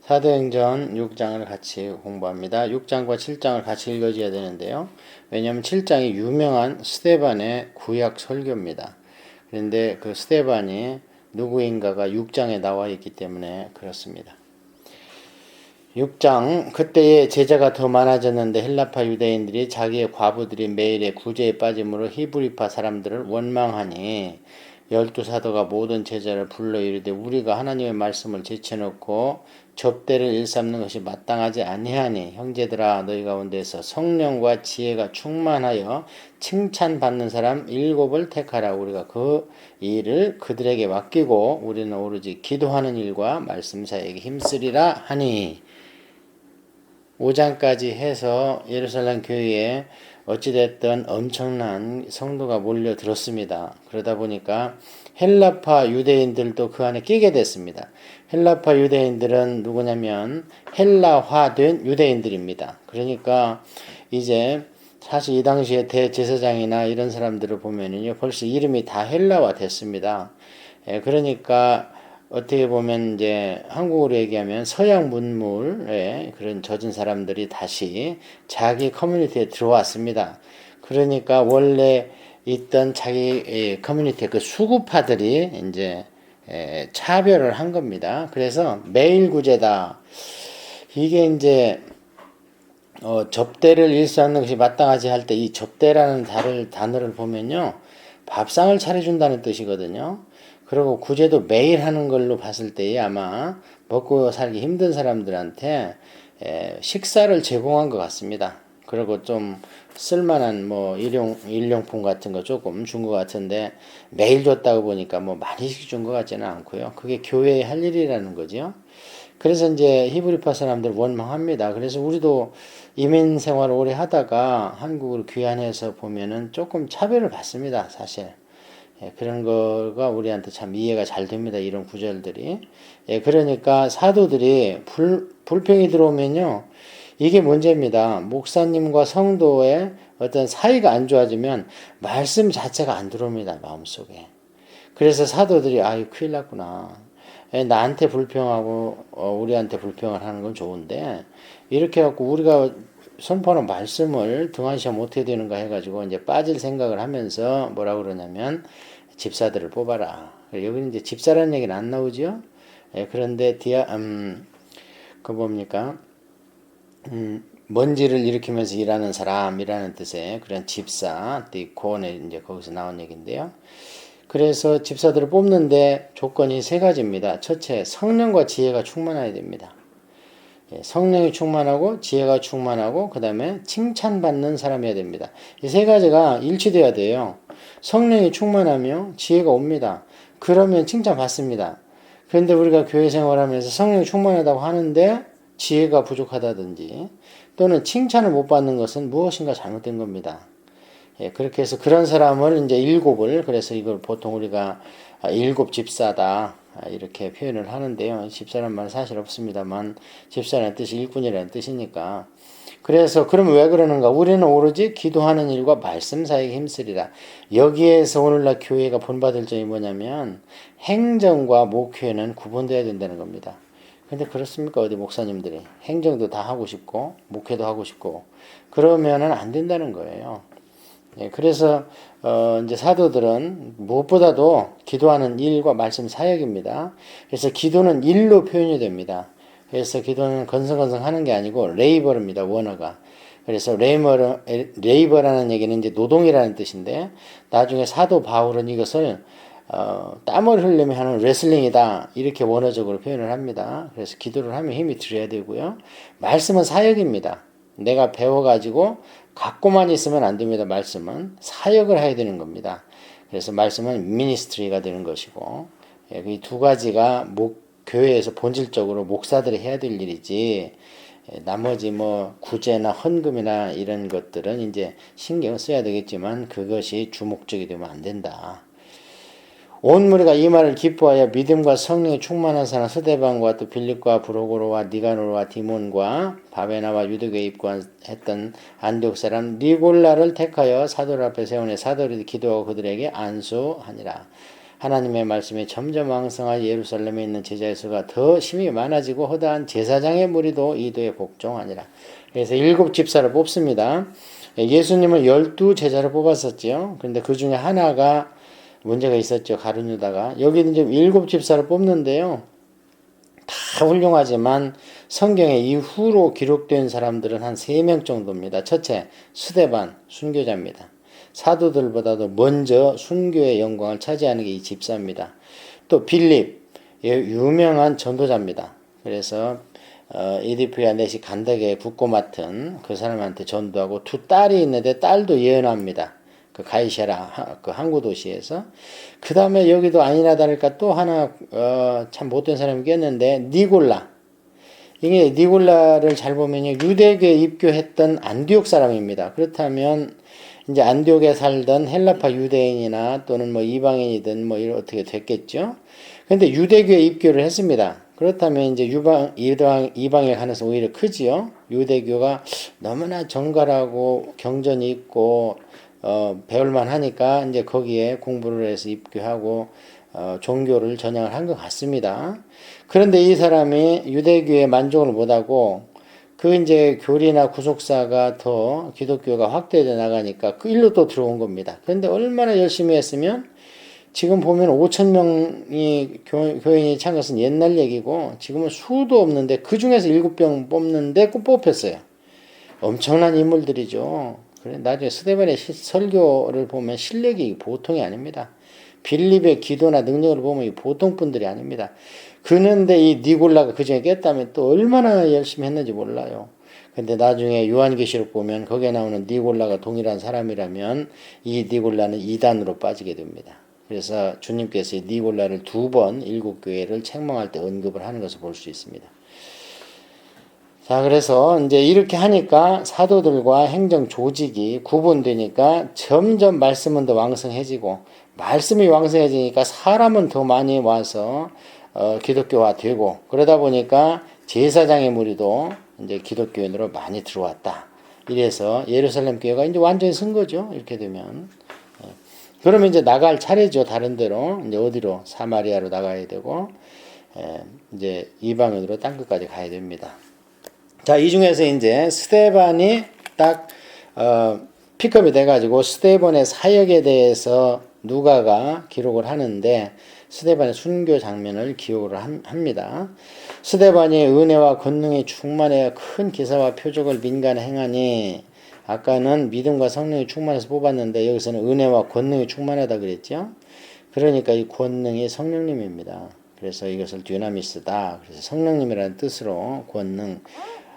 사도행전 6장을 같이 공부합니다. 6장과 7장을 같이 읽어줘야 되는데요. 왜냐하면 7장이 유명한 스데반의 구약 설교입니다. 그런데 그 스데반이 누구인가가 6장에 나와 있기 때문에 그렇습니다. 6장, 그때의 제자가 더 많아졌는데 헬라파 유대인들이 자기의 과부들이 매일의 구제에 빠짐으로 히브리파 사람들을 원망하니 12사도가 모든 제자를 불러 이르되 우리가 하나님의 말씀을 제쳐놓고 접대를 일삼는 것이 마땅하지 아니하니 형제들아 너희 가운데서 성령과 지혜가 충만하여 칭찬받는 사람 7을 택하라. 우리가 그 일을 그들에게 맡기고 우리는 오로지 기도하는 일과 말씀 사역에 힘쓰리라 하니 5장까지 해서 예루살렘 교회에 어찌됐든 엄청난 성도가 몰려들었습니다. 그러다 보니까 헬라파 유대인들도 그 안에 끼게 됐습니다. 헬라파 유대인들은 누구냐면 헬라화된 유대인들입니다. 그러니까 이제 사실 이 당시에 대제사장이나 이런 사람들을 보면은요 벌써 이름이 다 헬라화 됐습니다. 그러니까 어떻게 보면 이제 한국어로 얘기하면 서양 문물의 그런 젖은 사람들이 다시 자기 커뮤니티에 들어왔습니다. 그러니까 원래 있던 자기 커뮤니티의 그 수구파들이 이제 차별을 한 겁니다. 그래서 매일 구제다. 이게 이제 접대를 일수하는 것이 마땅하지 할 때 이 접대라는 단어를 보면요 밥상을 차려준다는 뜻이거든요. 그리고 구제도 매일 하는 걸로 봤을 때에 아마 먹고 살기 힘든 사람들한테 식사를 제공한 것 같습니다. 그리고 좀 쓸만한 뭐 일용품 같은 거 조금 준 것 같은데 매일 줬다고 보니까 뭐 많이씩 준 것 같지는 않고요. 그게 교회의 할 일이라는 거죠. 그래서 이제 히브리파 사람들 원망합니다. 그래서 우리도 이민 생활을 오래 하다가 한국으로 귀환해서 보면은 조금 차별을 받습니다, 사실. 그런 거가 우리한테 참 이해가 잘 됩니다. 이런 구절들이. 그러니까 사도들이 불평이 들어오면요. 이게 문제입니다. 목사님과 성도의 어떤 사이가 안 좋아지면 말씀 자체가 안 들어옵니다. 마음속에. 그래서 사도들이 아유 큰일 났구나. 나한테 불평하고 우리한테 불평을 하는 건 좋은데 이렇게 해갖고 우리가 선포하는 말씀을 등한시하면 어떻게 되는가 해가지고 이제 빠질 생각을 하면서 뭐라 그러냐면 집사들을 뽑아라. 여기는 이제 집사라는 얘기는 안 나오죠. 그런데 그 뭡니까? 먼지를 일으키면서 일하는 사람이라는 뜻의 그런 집사, 디콘에 이제 거기서 나온 얘기인데요. 그래서 집사들을 뽑는데 조건이 세 가지입니다. 첫째, 성령과 지혜가 충만해야 됩니다. 성령이 충만하고 지혜가 충만하고 그 다음에 칭찬받는 사람이어야 됩니다. 이 세 가지가 일치돼야 돼요. 성령이 충만하며 지혜가 옵니다. 그러면 칭찬받습니다. 그런데 우리가 교회 생활하면서 성령이 충만하다고 하는데 지혜가 부족하다든지 또는 칭찬을 못 받는 것은 무엇인가 잘못된 겁니다. 그렇게 해서 그런 사람을 이제 일곱을 그래서 이걸 보통 우리가 일곱 집사다 이렇게 표현을 하는데요. 집사란 말은 사실 없습니다만 집사라는 뜻이 일꾼이라는 뜻이니까 그래서 그러면 왜 그러는가? 우리는 오로지 기도하는 일과 말씀 사이에 힘쓰리라. 여기에서 오늘날 교회가 본받을 점이 뭐냐면 행정과 목회는 구분돼야 된다는 겁니다. 근데 그렇습니까? 어디 목사님들이 행정도 다 하고 싶고 목회도 하고 싶고 그러면은 안 된다는 거예요. 그래서 이제 사도들은 무엇보다도 기도하는 일과 말씀 사역입니다. 그래서 기도는 일로 표현이 됩니다. 그래서 기도는 건성건성 하는 게 아니고 레이버입니다. 원어가. 그래서 레이버라는 얘기는 이제 노동이라는 뜻인데 나중에 사도 바울은 이것을 땀을 흘리며 하는 레슬링이다 이렇게 원어적으로 표현을 합니다. 그래서 기도를 하면 힘이 들어야 되고요. 말씀은 사역입니다. 내가 배워가지고 갖고만 있으면 안 됩니다. 말씀은 사역을 해야 되는 겁니다. 그래서 말씀은 미니스트리가 되는 것이고 이 두 가지가 교회에서 본질적으로 목사들이 해야 될 일이지 나머지 뭐 구제나 헌금이나 이런 것들은 이제 신경 써야 되겠지만 그것이 주목적이 되면 안 된다. 온 무리가 이 말을 기뻐하여 믿음과 성령이 충만한 사람 스데반과 또 빌립과 브로고로와 니가노와 디몬과 바베나와 유대교에 입고했던 안디옥 사람 니골라를 택하여 사도들 앞에 세우니 사도들이 기도하고 그들에게 안수하니라. 하나님의 말씀이 점점 왕성한 예루살렘에 있는 제자의 수가 더 심히 많아지고 허다한 제사장의 무리도 이도에 복종하니라. 그래서 7 집사를 뽑습니다. 예수님은 12 제자를 뽑았었죠. 그런데 그 중에 하나가 문제가 있었죠. 가룟 유다가. 여기는 지금 7 집사를 뽑는데요. 다 훌륭하지만 성경에 이후로 기록된 사람들은 한 3명 정도입니다. 첫째, 스데반, 순교자입니다. 사도들보다도 먼저 순교의 영광을 차지하는 게 이 집사입니다. 또 빌립, 유명한 전도자입니다. 그래서 이디프야 넷이 간다게 붙고 맡은 그 사람한테 전도하고 2 딸이 있는데 딸도 예언합니다. 그 가이샤라 그 항구 도시에서. 그 다음에 여기도 아니나 다를까 또 하나 참 못된 사람이 꼈는데 니골라. 이게 니골라를 잘 보면요, 유대교에 입교했던 안디옥 사람입니다. 그렇다면 이제 안디옥에 살던 헬라파 유대인이나 또는 뭐 이방인이든 뭐 어떻게 됐겠죠. 근데 유대교에 입교를 했습니다. 그렇다면 이제 이방의 가능성이 오히려 크지요. 유대교가 너무나 정갈하고 경전이 있고 배울만 하니까 이제 거기에 공부를 해서 입교하고 종교를 전향을 한 것 같습니다. 그런데 이 사람이 유대교에 만족을 못하고 그 이제 교리나 구속사가 더 기독교가 확대돼 나가니까 그 일로 또 들어온 겁니다. 그런데 얼마나 열심히 했으면 지금 보면 5,000명이 교인이 찬 것은 옛날 얘기고 지금은 수도 없는데 그 중에서 7명 뽑는데 꼭 뽑혔어요. 엄청난 인물들이죠. 그래 나중에 스데반의 설교를 보면 실력이 보통이 아닙니다. 빌립의 기도나 능력을 보면 보통 분들이 아닙니다. 그런데 이 니골라가 그 중에 깼다면 또 얼마나 열심히 했는지 몰라요. 근데 나중에 요한계시록 보면 거기에 나오는 니골라가 동일한 사람이라면 이 니골라는 이단으로 빠지게 됩니다. 그래서 주님께서 이 니골라를 2번 7교회를 책망할 때 언급을 하는 것을 볼 수 있습니다. 자, 그래서 이제 이렇게 하니까 사도들과 행정 조직이 구분되니까 점점 말씀은 더 왕성해지고, 말씀이 왕성해지니까 사람은 더 많이 와서 기독교화 되고, 그러다 보니까 제사장의 무리도 이제 기독교인으로 많이 들어왔다. 이래서 예루살렘 교회가 이제 완전히 쓴 거죠. 이렇게 되면. 그러면 이제 나갈 차례죠. 다른 데로. 이제 어디로? 사마리아로 나가야 되고, 이제 이방인으로 땅 끝까지 가야 됩니다. 자, 이 중에서 이제 스데반이 딱 픽업이 돼가지고 스데반의 사역에 대해서 누가가 기록을 하는데 스데반의 순교 장면을 기록을 합니다. 스데반이 은혜와 권능이 충만해 큰 기사와 표적을 민간에 행하니, 아까는 믿음과 성령이 충만해서 뽑았는데 여기서는 은혜와 권능이 충만하다 그랬죠. 그러니까 이 권능이 성령님입니다. 그래서 이것을 듀나미스다. 그래서 성령님이라는 뜻으로 권능,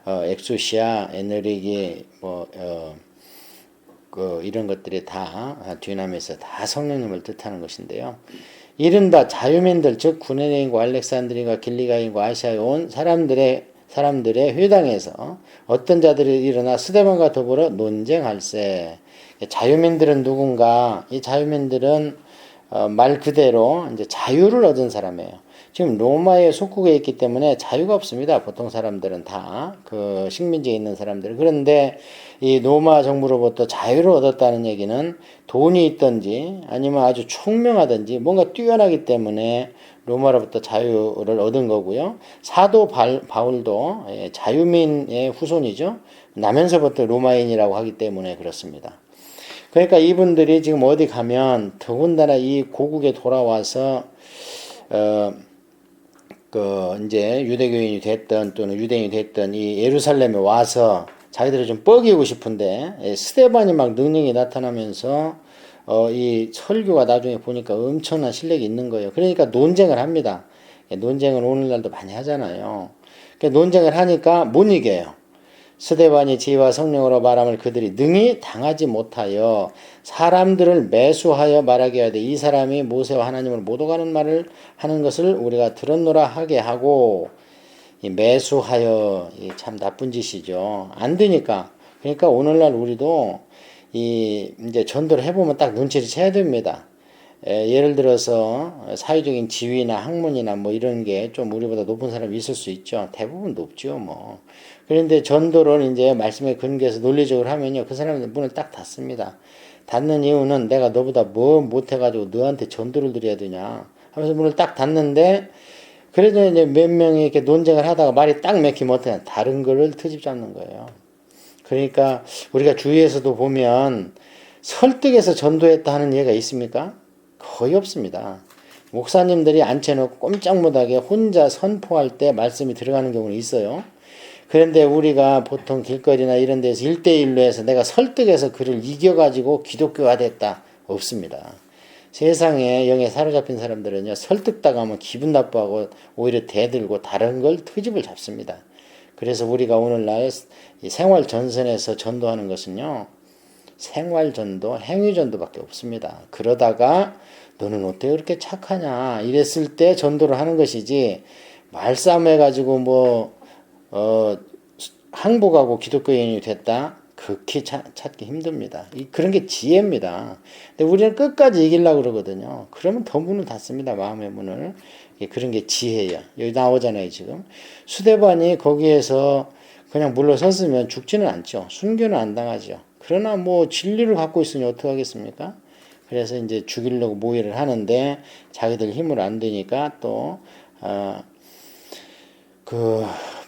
엑소시아, 에너리기, 이런 것들이 다 듀나미스, 다 성령님을 뜻하는 것인데요. 이른바 자유민들, 즉 구레네인과 알렉산드리가 길리가인과 아시아에 온 사람들의 회당에서 어떤 자들이 일어나 스데반과 더불어 논쟁할세. 자유민들은 누군가? 이 자유민들은 말 그대로 이제 자유를 얻은 사람이에요. 지금 로마의 속국에 있기 때문에 자유가 없습니다. 보통 사람들은 다 그 식민지에 있는 사람들. 그런데 이 로마 정부로부터 자유를 얻었다는 얘기는 돈이 있든지 아니면 아주 총명하든지 뭔가 뛰어나기 때문에 로마로부터 자유를 얻은 거고요. 사도 바울도 자유민의 후손이죠. 나면서부터 로마인이라고 하기 때문에 그렇습니다. 그러니까 이분들이 지금 어디 가면 더군다나 이 고국에 돌아와서 이제 유대교인이 됐던 또는 유대인이 됐던 이 예루살렘에 와서 자기들을 좀 뻐기고 싶은데 스데반이 막 능력이 나타나면서 이 설교가 나중에 보니까 엄청난 실력이 있는 거예요. 그러니까 논쟁을 합니다. 논쟁을 오늘날도 많이 하잖아요. 그러니까 논쟁을 하니까 못 이겨요. 스데반이 지혜와 성령으로 말함을 그들이 능히 당하지 못하여 사람들을 매수하여 말하게 하되 이 사람이 모세와 하나님을 못 오가는 말을 하는 것을 우리가 들었노라 하게 하고, 이 매수하여 참 나쁜 짓이죠. 안 되니까. 그러니까 오늘날 우리도 이제 전도를 해보면 딱 눈치를 채야 됩니다. 예를 들어서 사회적인 지위나 학문이나 뭐 이런 게 좀 우리보다 높은 사람이 있을 수 있죠. 대부분 높죠, 뭐. 그런데 전도를 이제 말씀에 근거해서 논리적으로 하면요, 그 사람들 문을 딱 닫습니다. 닫는 이유는 내가 너보다 뭐 못해가지고 너한테 전도를 드려야 되냐 하면서 문을 딱 닫는데, 그래도 이제 몇 명이 이렇게 논쟁을 하다가 말이 딱 맥히면 못해 다른 거를 트집 잡는 거예요. 그러니까 우리가 주위에서도 보면 설득해서 전도했다 하는 예가 있습니까? 거의 없습니다. 목사님들이 앉혀놓고 꼼짝 못하게 혼자 선포할 때 말씀이 들어가는 경우는 있어요. 그런데 우리가 보통 길거리나 이런 데서 1대1로 해서 내가 설득해서 그를 이겨가지고 기독교가 됐다. 없습니다. 세상에 영에 사로잡힌 사람들은요, 설득당하면 기분 나빠하고 오히려 대들고 다른 걸 트집을 잡습니다. 그래서 우리가 오늘날 생활 전선에서 전도하는 것은요, 생활 전도, 행위 전도밖에 없습니다. 그러다가 너는 어떻게 그렇게 착하냐 이랬을 때 전도를 하는 것이지, 말싸움 해가지고 항복하고 기독교인이 됐다? 극히 찾기 힘듭니다. 그런 게 지혜입니다. 근데 우리는 끝까지 이기려고 그러거든요. 그러면 더 문을 닫습니다. 마음의 문을. 그런 게 지혜예요. 여기 나오잖아요, 지금. 수데반이 거기에서 그냥 물러섰으면 죽지는 않죠. 순교는 안 당하죠. 그러나 진리를 갖고 있으니 어떡하겠습니까? 그래서 이제 죽이려고 모의를 하는데 자기들 힘으로 안 되니까 또,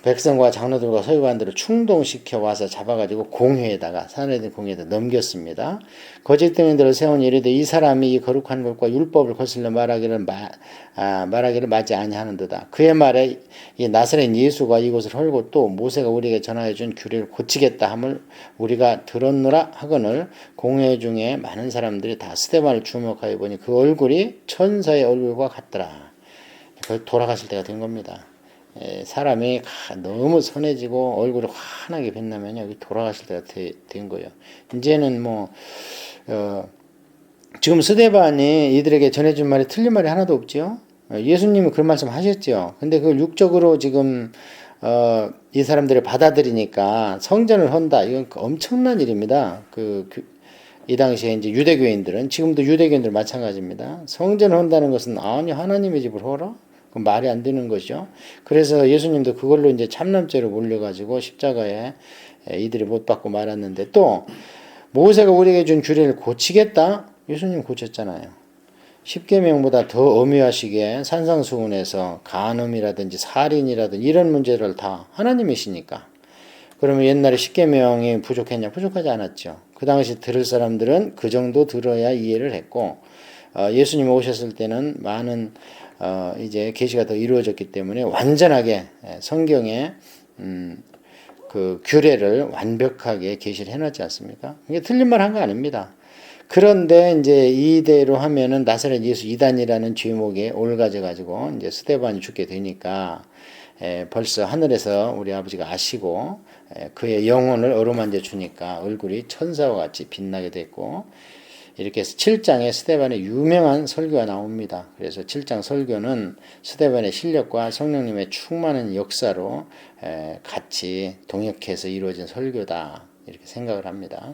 백성과 장로들과 서기관들을 충동시켜 와서 잡아가지고 공회에다가, 사내들 공회에다 넘겼습니다. 거짓 증인들을 세운 이르되 이 사람이 이 거룩한 것과 율법을 거슬러 말하기를 마지 아니하는도다. 그의 말에 이 나사렛 예수가 이곳을 헐고 또 모세가 우리에게 전하여 준 규례를 고치겠다 함을 우리가 들었노라 하거늘, 공회 중에 많은 사람들이 다 스데반을 주목하여 보니 그 얼굴이 천사의 얼굴과 같더라. 돌아가실 때가 된 겁니다. 사람이 너무 선해지고 얼굴이 환하게 빛나면 여기 돌아가실 때가 된 거예요. 이제는 지금 스데반이 이들에게 전해준 말이 틀린 말이 하나도 없죠. 예수님이 그런 말씀 하셨죠. 근데 그걸 육적으로 지금 이 사람들이 받아들이니까 성전을 헌다. 이건 엄청난 일입니다. 이 당시에 이제 유대교인들은, 지금도 유대교인들 마찬가지입니다. 성전을 헌다는 것은 아니 하나님의 집을 허라? 그 말이 안 되는 거죠. 그래서 예수님도 그걸로 이제 참남죄로 몰려가지고 십자가에 이들이 못 박고 말았는데, 또 모세가 우리에게 준 규례를 고치겠다. 예수님 고쳤잖아요. 십계명보다 더 엄유하시게 산상수훈에서 간음이라든지 살인이라든지 이런 문제를 다 하나님이시니까. 그러면 옛날에 십계명이 부족했냐? 부족하지 않았죠. 그 당시 들을 사람들은 그 정도 들어야 이해를 했고, 예수님이 오셨을 때는 많은 이제 계시가 더 이루어졌기 때문에 완전하게 성경에 그 규례를 완벽하게 계시를 해놨지 않습니까? 이게 틀린 말 한 거 아닙니다. 그런데 이제 이대로 하면은 나사렛 예수 이단이라는 죄목에 올가져 가지고 이제 스데반이 죽게 되니까 벌써 하늘에서 우리 아버지가 아시고 그의 영혼을 어루만져 주니까 얼굴이 천사와 같이 빛나게 됐고, 이렇게 해서 7장에 스데반의 유명한 설교가 나옵니다. 그래서 7장 설교는 스데반의 실력과 성령님의 충만한 역사로 같이 동역해서 이루어진 설교다, 이렇게 생각을 합니다.